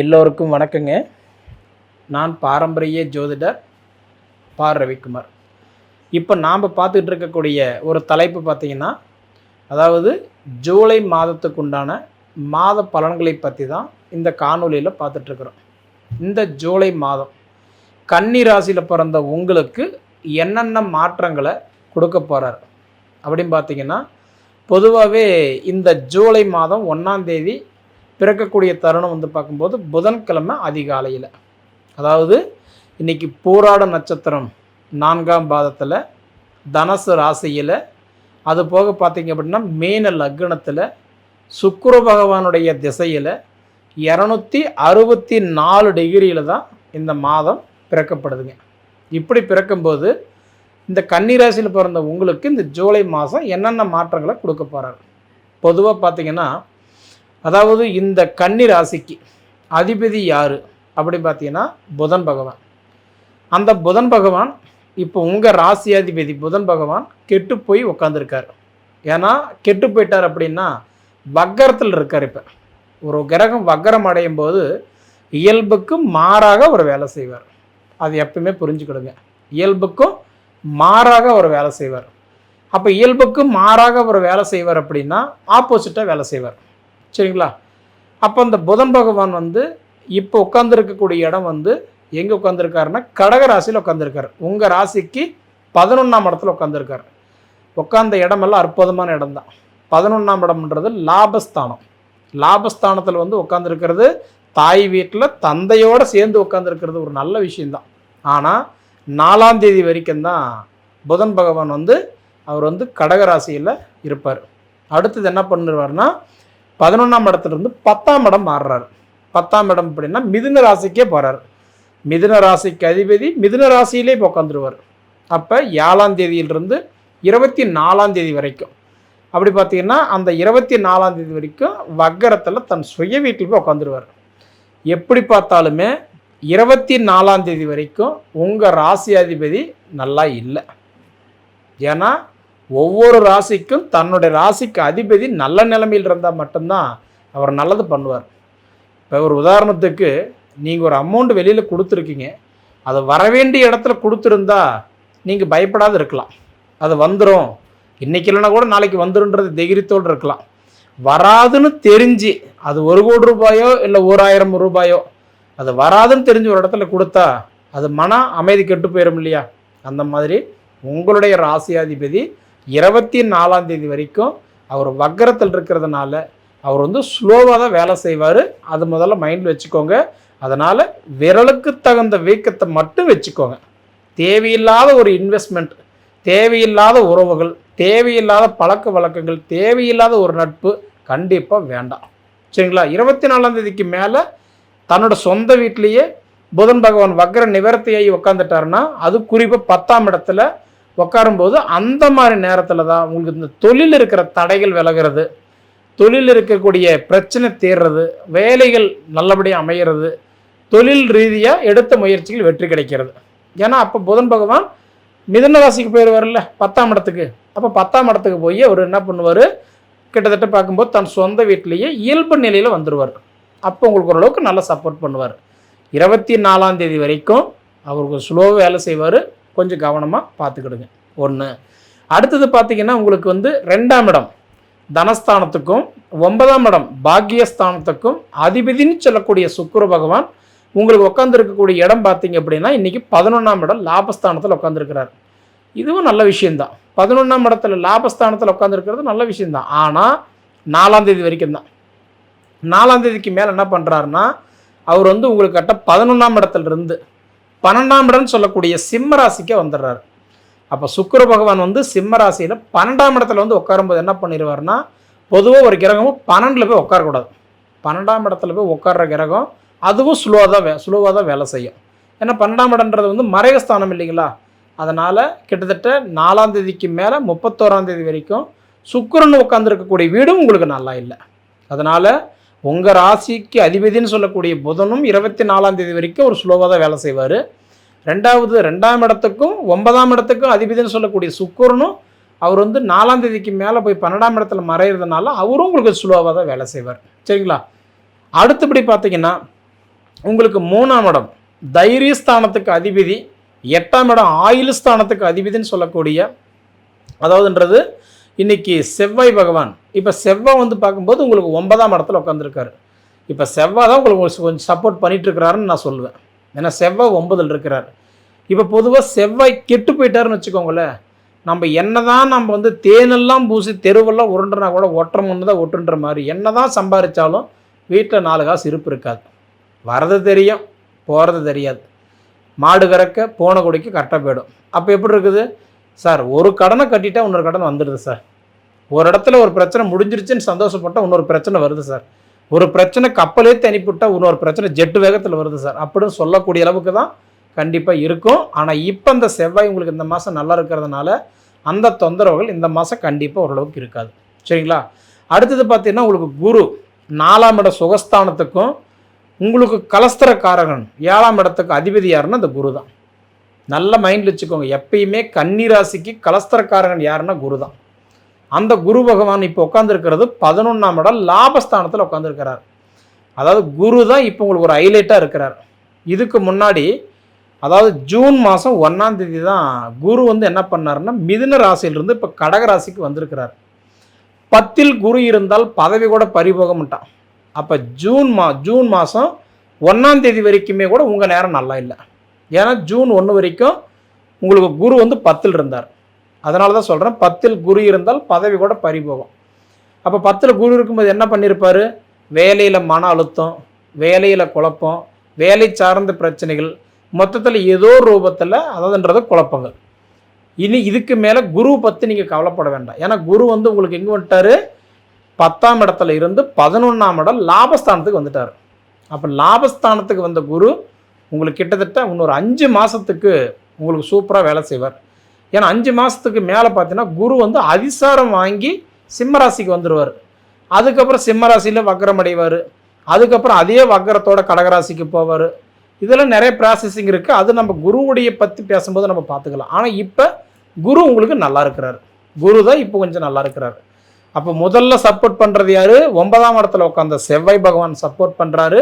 எல்லோருக்கும் வணக்கங்க. நான் பாரம்பரிய ஜோதிடர் ரவிக்குமார். இப்போ நாம் பார்த்துட்டு இருக்கக்கூடிய ஒரு தலைப்பு பார்த்திங்கன்னா, அதாவது ஜூலை மாதத்துக்கு உண்டான மாத பலன்களை பற்றி தான் இந்த காணொலியில் பார்த்துட்ருக்குறோம். இந்த ஜூலை மாதம் கன்னி ராசியில் பிறந்த உங்களுக்கு என்னென்ன மாற்றங்களை கொடுக்க போகிறார் அப்படின்னு பார்த்திங்கன்னா, பொதுவாகவே இந்த ஜூலை மாதம் 1ஆம் தேதி பிறக்கக்கூடிய தருணம் பார்க்கும்போது புதன்கிழமை அதிகாலையில், அதாவது இன்றைக்கி பூராட நட்சத்திரம் 4ஆம் பாதத்தில் தனுசு ராசியில், அது போக பார்த்திங்க அப்படின்னா மீன லக்னத்தில் சுக்கிர பகவானுடைய திசையில் 264 டிகிரியில் தான் இந்த மாதம் பிறக்கப்படுதுங்க. இப்படி பிறக்கும்போது இந்த கன்னிராசியில் பிறந்த உங்களுக்கு இந்த ஜூலை மாதம் என்னென்ன மாற்றங்களை கொடுக்க போகிறார்? பொதுவாக பார்த்திங்கன்னா, அதாவது இந்த கன்னி ராசிக்கு அதிபதி யார் அப்படின்னு பார்த்தீங்கன்னா புதன் பகவான். அந்த புதன் பகவான் இப்போ உங்கள் ராசியாதிபதி புதன் பகவான் கெட்டு போய் உட்காந்துருக்கார். ஏன்னா கெட்டு போயிட்டார் அப்படின்னா வக்கரத்தில் இருக்கார். இப்போ ஒரு கிரகம் வக்கரம் அடையும் போது இயல்புக்கும் மாறாக ஒரு வேலை செய்வார். அது எப்பவுமே புரிஞ்சுக்கிடுங்க. இயல்புக்கும் மாறாக ஒரு வேலை செய்வார். அப்போ இயல்புக்கும் மாறாக ஒரு வேலை செய்வார் அப்படின்னா ஆப்போசிட்டாக வேலை செய்வார். சரிங்களா? அப்போ அந்த புதன் பகவான் இப்போ உட்காந்துருக்கக்கூடிய இடம் எங்கே உட்காந்துருக்காருன்னா கடக ராசியில் உட்காந்துருக்காரு. உங்கள் ராசிக்கு 11ஆம் இடத்துல உட்காந்துருக்காரு. உட்காந்த இடமெல்லாம் அற்புதமான இடம் தான். 11ஆம் இடம்ன்றது லாபஸ்தானம். லாபஸ்தானத்தில் உட்காந்துருக்கிறது தாய் வீட்டில் தந்தையோடு சேர்ந்து உட்காந்துருக்கிறது ஒரு நல்ல விஷயந்தான். ஆனால் 4ஆம் தேதி வரைக்கும் தான் புதன் பகவான் அவர் கடக ராசியில் இருப்பார். அடுத்தது என்ன பண்ணுவார்னா 11ஆம் இடத்துலேருந்து 10ஆம் இடம் மாறுறாரு. 10ஆம் இடம் அப்படின்னா மிதுன ராசிக்கே போகிறார். மிதுன ராசிக்கு அதிபதி மிதுன ராசியிலே இப்போ உட்காந்துருவார். அப்போ 7ஆம் தேதியிலிருந்து 24ஆம் தேதி வரைக்கும், அப்படி பார்த்தீங்கன்னா அந்த 24ஆம் தேதி வரைக்கும் வக்கரத்தில் தன் சுய வீட்டில் போய் உட்காந்துருவார். எப்படி பார்த்தாலுமே 24ஆம் தேதி வரைக்கும் உங்கள் ராசி அதிபதி நல்லா இல்லை. ஏன்னா ஒவ்வொரு ராசிக்கும் தன்னுடைய ராசிக்கு அதிபதி நல்ல நிலைமையில் இருந்தால் மட்டும்தான் அவர் நல்லது பண்ணுவார். இப்போ ஒரு உதாரணத்துக்கு நீங்கள் ஒரு அமௌண்ட் வெளியில் கொடுத்துருக்கீங்க, அது வரவேண்டிய இடத்துல கொடுத்துருந்தா நீங்கள் பயப்படாது இருக்கலாம். அது வந்துடும், இன்றைக்கி இல்லைனா கூட நாளைக்கு வந்துடும்ன்றது தைரியத்தோடு இருக்கலாம். வராதுன்னு தெரிஞ்சு அது 1 கோடி ரூபாயோ இல்லை 1000 ரூபாயோ அது வராதுன்னு தெரிஞ்சு ஒரு இடத்துல கொடுத்தா அது மன அமைதி கெட்டு போயிடும் இல்லையா? அந்த மாதிரி உங்களுடைய ராசியாதிபதி 24ஆம் தேதி வரைக்கும் அவர் வக்கரத்தில் இருக்கிறதுனால அவர் ஸ்லோவாக தான் வேலை செய்வார். அது முதல்ல மைண்டில் வச்சுக்கோங்க. அதனால் விரலுக்கு தகுந்த வீக்கத்தை மட்டும் வச்சுக்கோங்க. தேவையில்லாத ஒரு இன்வெஸ்ட்மெண்ட், தேவையில்லாத உறவுகள், தேவையில்லாத பழக்க வழக்கங்கள், தேவையில்லாத ஒரு நட்பு கண்டிப்பாக வேண்டாம். சரிங்களா? 24ஆம் தேதிக்கு மேலே தன்னோட சொந்த வீட்டிலேயே புதன் பகவான் வக்கர நிவர்த்தியாகி உட்காந்துட்டாருன்னா, அது குறிப்பாக 10ஆம் இடத்துல உட்காரும்போது அந்த மாதிரி நேரத்தில் தான் உங்களுக்கு இந்த தொழில் இருக்கிற தடைகள் விலகிறது, தொழில் இருக்கக்கூடிய பிரச்சனை தீர்றது, வேலைகள் நல்லபடியாக அமைகிறது, தொழில் ரீதியாக எடுத்த முயற்சிகள் வெற்றி கிடைக்கிறது. ஏன்னா அப்போ புதன் பகவான் மிதுன ராசிக்கு போயிடுவார்ல 10ஆம் இடத்துக்கு. அப்போ 10ஆம் இடத்துக்கு போய் அவர் என்ன பண்ணுவார், கிட்டத்தட்ட பார்க்கும்போது தன் சொந்த வீட்டிலேயே இயல்பு நிலையில் வந்துடுவார். அப்போ உங்களுக்கு ஓரளவுக்கு நல்லா சப்போர்ட் பண்ணுவார். 24ஆம் தேதி வரைக்கும் அவருக்கு ஸ்லோவாக வேலை செய்வார். கொஞ்சம் கவனமாக பார்த்துக்கிடுங்க. ஒன்று. அடுத்தது பார்த்திங்கன்னா உங்களுக்கு 2ஆம் இடம் தனஸ்தானத்துக்கும் 9ஆம் இடம் பாக்கியஸ்தானத்துக்கும் அதிபதினு சொல்லக்கூடிய சுக்கிர பகவான் உங்களுக்கு உட்காந்துருக்கக்கூடிய இடம் பார்த்திங்க அப்படின்னா இன்றைக்கி 11ஆம் இடம் லாபஸ்தானத்தில் உட்காந்துருக்கிறார். இதுவும் நல்ல விஷயந்தான். 11ஆம் இடத்துல லாபஸ்தானத்தில் உட்காந்துருக்கிறது நல்ல விஷயந்தான். ஆனால் 4ஆம் தேதி வரைக்கும் தான். 4ஆம் தேதிக்கு மேலே என்ன பண்ணுறாருன்னா அவர் உங்களுக்கு கரெக்டாக 11ஆம் இடத்துலேருந்து 12ஆம் இடம்னு சொல்லக்கூடிய சிம்ம ராசிக்கே வந்துடுறாரு. அப்போ சுக்கிர பகவான் சிம்ம ராசியில் 12ஆம் இடத்துல உட்காரும்போது என்ன பண்ணிடுவார்னா, பொதுவாக ஒரு கிரகமும் 12ல் போய் உட்காரக்கூடாது. 12ஆம் இடத்துல போய் உட்கார்ற கிரகம் அதுவும் ஸ்லோவாக தான் வேலை செய்யும். ஏன்னா 12ஆம் இடம்ன்றது மறைவஸ்தானம் இல்லைங்களா? அதனால் கிட்டத்தட்ட 4ஆம் தேதிக்கு மேலே 31ஆம் தேதி வரைக்கும் சுக்கிரன் உட்காந்துருக்கக்கூடிய வீடும் உங்களுக்கு நல்லா இல்லை. அதனால் உங்கள் ராசிக்கு அதிபதினு சொல்லக்கூடிய புதனும் 24ஆம் தேதி வரைக்கும் ஒரு ஸ்லோவாக தான் வேலை செய்வார். ரெண்டாவது 2ஆம் இடத்துக்கும் 9ஆம் இடத்துக்கும் அதிபதினு சொல்லக்கூடிய சுக்கிரனும் அவர் 4ஆம் தேதிக்கு மேலே போய் 12ஆம் இடத்துல மறையிறதுனால அவரும் உங்களுக்கு ஸ்லோவாக தான் வேலை செய்வார். சரிங்களா? அடுத்தபடி பார்த்தீங்கன்னா உங்களுக்கு 3ஆம் இடம் தைரியஸ்தானத்துக்கு அதிபதி, 8ஆம் இடம் ஆயுள் ஸ்தானத்துக்கு அதிபதினு சொல்லக்கூடிய, அதாவதுன்றது இன்னைக்கு செவ்வாய் பகவான். இப்போ செவ்வாய் வந்து பார்க்கும்போது உங்களுக்கு 9ஆம் இடத்துல உட்காந்துருக்காரு. இப்போ செவ்வாய் தான் உங்களுக்கு கொஞ்சம் சப்போர்ட் பண்ணிட்டு இருக்கிறாருன்னு நான் சொல்லுவேன். ஏன்னா செவ்வாய் 9ல் இருக்கிறார். இப்போ பொதுவாக செவ்வாய் கெட்டு போயிட்டாருன்னு வச்சுக்கோங்களேன், நம்ம என்னதான் நம்ம வந்து தேனெல்லாம் பூசி தெருவெல்லாம் உருண்டுனா கூட ஒட்டுற முன்னு தான் ஒட்டுன்ற மாதிரி, என்னதான் சம்பாதிச்சாலும் வீட்டில் 4 காசு இருப்பு இருக்காது. வரது தெரியும், போகிறது தெரியாது. மாடு கறக்க போன கொடிக்கு கரெக்டாக போயிடும். அப்போ எப்படி இருக்குது சார், ஒரு கடனை கட்டிட்டா இன்னொரு கடன் வந்துடுது சார். ஒரு இடத்துல ஒரு பிரச்சனை முடிஞ்சிருச்சுன்னு சந்தோஷப்பட்டால் இன்னொரு பிரச்சனை வருது சார். ஒரு பிரச்சனை கப்பலே அனுப்பிவிட்டால் இன்னொரு பிரச்சனை ஜெட்டு வேகத்தில் வருது சார் அப்படின்னு சொல்லக்கூடிய அளவுக்கு தான் கண்டிப்பாக இருக்கும். ஆனால் இப்போ அந்த செவ்வாய் உங்களுக்கு இந்த மாதம் நல்லா இருக்கிறதுனால அந்த தொந்தரவுகள் இந்த மாதம் கண்டிப்பாக ஓரளவுக்கு இருக்காது. சரிங்களா? அடுத்தது பார்த்தீங்கன்னா உங்களுக்கு குரு 4ஆம் இட சுகஸ்தானத்துக்கும் உங்களுக்கு கலஸ்திரக்காரகன் 7ஆம் இடத்துக்கு அதிபதி யாருன்னா அந்த குரு தான். நல்ல மைண்டில் வச்சுக்கோங்க, எப்பயுமே கன்னிராசிக்கு கலஸ்திரக்காரகன் யாருன்னா குரு தான். அந்த குரு பகவான் இப்போ உட்காந்துருக்கிறது 11ஆம் இடம் லாபஸ்தானத்தில் உட்காந்துருக்கிறார். அதாவது குரு தான் இப்போ உங்களுக்கு ஒரு ஹைலைட்டாக இருக்கிறார். இதுக்கு முன்னாடி அதாவது ஜூன் மாதம் 1ஆம் தேதி தான் குரு வந்து என்ன பண்ணாருன்னா மிதுன ராசியிலிருந்து இப்போ கடக ராசிக்கு வந்திருக்கிறார். 10ல் குரு இருந்தால் பதவி கூட பறிபோகமாட்டான். அப்போ ஜூன் மாதம் 1ஆம் தேதி வரைக்குமே கூட உங்கள் நேரம் நல்லா இல்லை. ஏன்னா ஜூன் 1 வரைக்கும் உங்களுக்கு குரு வந்து 10ல் இருந்தார். அதனால தான் சொல்கிறேன், 10ல் குரு இருந்தால் பதவி கூட பறிபோகும். அப்போ 10ல் குரு இருக்கும்போது என்ன பண்ணியிருப்பார், வேலையில் மன அழுத்தம், வேலையில் குழப்பம், வேலை சார்ந்த பிரச்சனைகள், மொத்தத்தில் ஏதோ ரூபத்தில் அதாவதுன்றது குழப்பங்கள். இனி இதுக்கு மேலே குரு பற்றி நீங்கள் கவலைப்பட வேண்டாம். ஏன்னா குரு வந்து உங்களுக்கு எங்கே வந்துட்டார், 10ஆம் இடத்துல இருந்து 11ஆம் இடம் லாபஸ்தானத்துக்கு வந்துட்டார். அப்போ லாபஸ்தானத்துக்கு வந்த குரு உங்களுக்கு கிட்டத்தட்ட இன்னொரு 5 மாதத்துக்கு உங்களுக்கு சூப்பராக வேலை செய்வார். ஏன்னா 5 மாதத்துக்கு மேலே பார்த்தீங்கன்னா குரு வந்து அதிசாரம் வாங்கி சிம்மராசிக்கு வந்துடுவார். அதுக்கப்புறம் சிம்மராசியில் வக்கரம் அடைவார். அதுக்கப்புறம் அதே வக்கரத்தோட கடகராசிக்கு போவார். இதெல்லாம் நிறைய ப்ராசஸிங் இருக்குது. அது நம்ம குருவுடைய பற்றி பேசும்போது நம்ம பார்த்துக்கலாம். ஆனால் இப்போ குரு உங்களுக்கு நல்லா இருக்கிறார். குரு தான் இப்போ கொஞ்சம் நல்லா இருக்கிறார். அப்போ முதல்ல சப்போர்ட் பண்ணுறது யார், 9ஆம் இடத்துல உட்காந்த செவ்வாய் பகவான் சப்போர்ட் பண்ணுறாரு.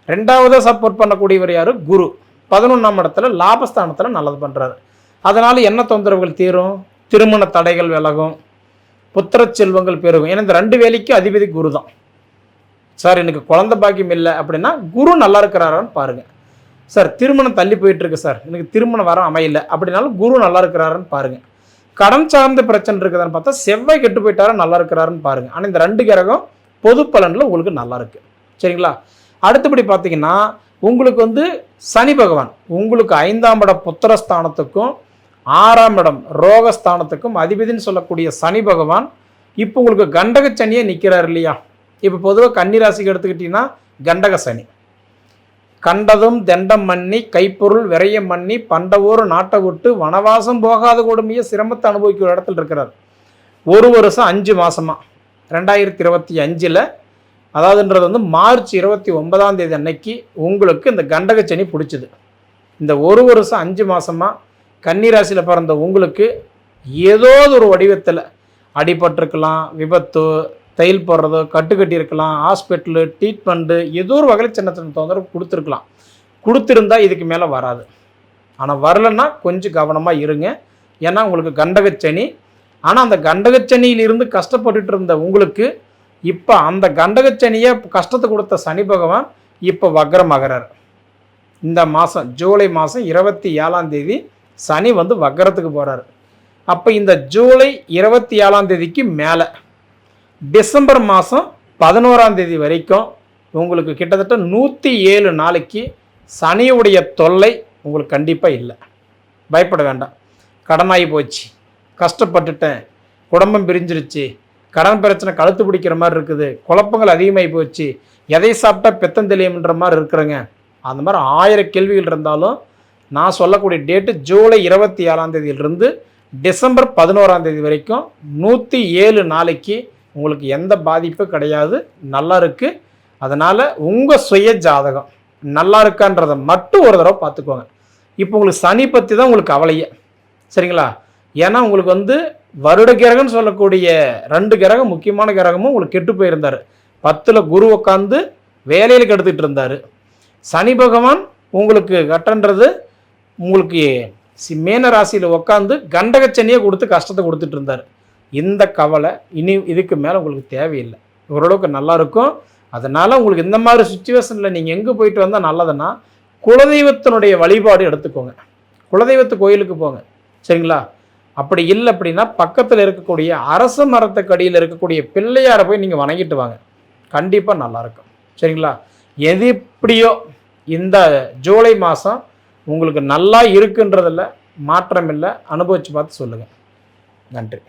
2ஆவதாக சப்போர்ட் பண்ணக்கூடியவர் யார், குரு 11ஆம் இடத்துல லாபஸ்தானத்தில் நல்லது பண்ணுறாரு. அதனால் என்ன தொந்தரவுகள் தீரும், திருமண தடைகள் விலகும், புத்திர செல்வங்கள் பெருகும். ஏன்னா இந்த 2 வேலைக்கும் அதிபதி குரு தான். சார் எனக்கு குழந்தை பாக்கியம் இல்லை அப்படின்னா குரு நல்லா இருக்கிறாரான்னு பாருங்கள். சார் திருமணம் தள்ளி போயிட்டுருக்கு சார், எனக்கு திருமணம் வர அமையல அப்படின்னாலும் குரு நல்லா இருக்கிறாருன்னு பாருங்கள். கடன் சார்ந்த பிரச்சனை இருக்குதுன்னு பார்த்தா செவ்வாய் கெட்டு போயிட்டாரா நல்லா இருக்கிறாருன்னு பாருங்கள். ஆனால் இந்த 2 கிரகம் பொது பலனில் உங்களுக்கு நல்லா இருக்குது. சரிங்களா? அடுத்தபடி பார்த்தீங்கன்னா உங்களுக்கு வந்து சனி பகவான் உங்களுக்கு 5ஆம் இடம் புத்திரஸ்தானத்துக்கும் 6ஆம் இடம் ரோகஸ்தானத்துக்கும் அதிபதினு சொல்லக்கூடிய சனி பகவான் இப்போ உங்களுக்கு கண்டக சனியே நிற்கிறார் இல்லையா? இப்போ பொதுவாக கன்னிராசிக்கு எடுத்துக்கிட்டிங்கன்னா கண்டக சனி, கண்டதும் தெண்டம் மண்ணி கைப்பொருள் விரையம் மண்ணி பண்டவோர் நாட்டை விட்டு வனவாசம் போகாத கொடுமையை சிரமத்தை அனுபவிக்கிற இடத்துல இருக்கிறார். 1 வருஷம் 5 மாதமாக 2025 அதாவதுன்றது வந்து மார்ச் 29ஆம் தேதி அன்னைக்கு உங்களுக்கு இந்த கண்டக சனி பிடிச்சிது. இந்த 1 வருஷம் 5 மாதமாக கன்னிராசியில் பிறந்த உங்களுக்கு ஏதோ ஒரு வடிவத்தில் அடிபட்டிருக்கலாம், விபத்து, தையல் போடுறதோ, கட்டுக்கட்டி இருக்கலாம், ஹாஸ்பிட்டலு, ட்ரீட்மெண்ட்டு, ஏதோ ஒரு வகையில் சின்ன சின்ன தொந்தரவு கொடுத்துருக்கலாம். கொடுத்துருந்தா இதுக்கு மேலே வராது. ஆனால் வரலன்னா கொஞ்சம் கவனமாக இருங்க. ஏன்னா உங்களுக்கு கண்டகச்சனி. ஆனால் அந்த கண்டகச்சனியிலிருந்து கஷ்டப்பட்டுட்டு இருந்த உங்களுக்கு இப்போ அந்த கண்டகச்சனியை கஷ்டத்தை கொடுத்த சனி பகவான் இப்போ வக்ரமாகிறார். இந்த மாதம் ஜூலை மாதம் 27ஆம் தேதி சனி வந்து வக்ரத்துக்கு போகிறார். அப்போ இந்த ஜூலை 27ஆம் தேதிக்கு மேலே டிசம்பர் மாதம் 11ஆம் தேதி வரைக்கும் உங்களுக்கு கிட்டத்தட்ட 107 நாளைக்கு சனியுடைய தொல்லை உங்களுக்கு கண்டிப்பாக இல்லை. பயப்பட வேண்டாம். கடனாகி போச்சு, கஷ்டப்பட்டுட்டேன், குடும்பம் பிரிஞ்சிருச்சு, கடன் பிரச்சனை கழுத்து பிடிக்கிற மாதிரி இருக்குது, குழப்பங்கள் அதிகமாகி போச்சு, எதை சாப்பிட்டா பெத்தம் தெளியும்ன்ற மாதிரி இருக்கிறேங்க. அந்த மாதிரி 1000 கேள்விகள் இருந்தாலும் நான் சொல்லக்கூடிய டேட்டு ஜூலை 27ஆம் தேதியிலிருந்து டிசம்பர் 11ஆம் தேதி வரைக்கும் 107 நாளைக்கு உங்களுக்கு எந்த பாதிப்பும் கிடையாது, நல்லா இருக்குது. அதனால் உங்கள் சுய ஜாதகம் நல்லா இருக்கான்றதை மட்டும் ஒரு தடவை பார்த்துக்கோங்க. இப்போ உங்களுக்கு சனி பற்றி தான் உங்களுக்கு கவலையே, சரிங்களா? ஏன்னா உங்களுக்கு வந்து வருட கிரகம்னு சொல்லக்கூடிய 2 கிரகம் முக்கியமான கிரகமும் உங்களுக்கு கெட்டு போயிருந்தார். 10ல் குரு உட்காந்து வேலையில் கெடுத்துட்டு இருந்தார். சனி பகவான் உங்களுக்கு கட்டன்றது உங்களுக்கு மேன ராசியில் உட்காந்து கண்டகச்சனியை கொடுத்து கஷ்டத்தை கொடுத்துட்டு இருந்தார். இந்த கவலை இனி இதுக்கு மேலே உங்களுக்கு தேவையில்லை. ஓரளவுக்கு நல்லா இருக்கும். அதனால் உங்களுக்கு இந்த மாதிரி சுச்சுவேஷனில் நீங்கள் எங்கே போயிட்டு வந்தால் நல்லதுன்னா குலதெய்வத்தினுடைய வழிபாடு எடுத்துக்கோங்க. குலதெய்வத்து கோயிலுக்கு போங்க, சரிங்களா? அப்படி இல்லை அப்படின்னா பக்கத்தில் இருக்கக்கூடிய அரச மரத்துக்கடியில் இருக்கக்கூடிய பிள்ளையாரை போய் நீங்கள் வணங்கிட்டு வாங்க, கண்டிப்பாக நல்லாயிருக்கும், சரிங்களா? எது எப்படியோ இந்த ஜூலை மாதம் உங்களுக்கு நல்லா இருக்குன்றதில் மாற்றம் இல்லை. அனுபவித்து பார்த்து சொல்லுங்கள். நன்றி.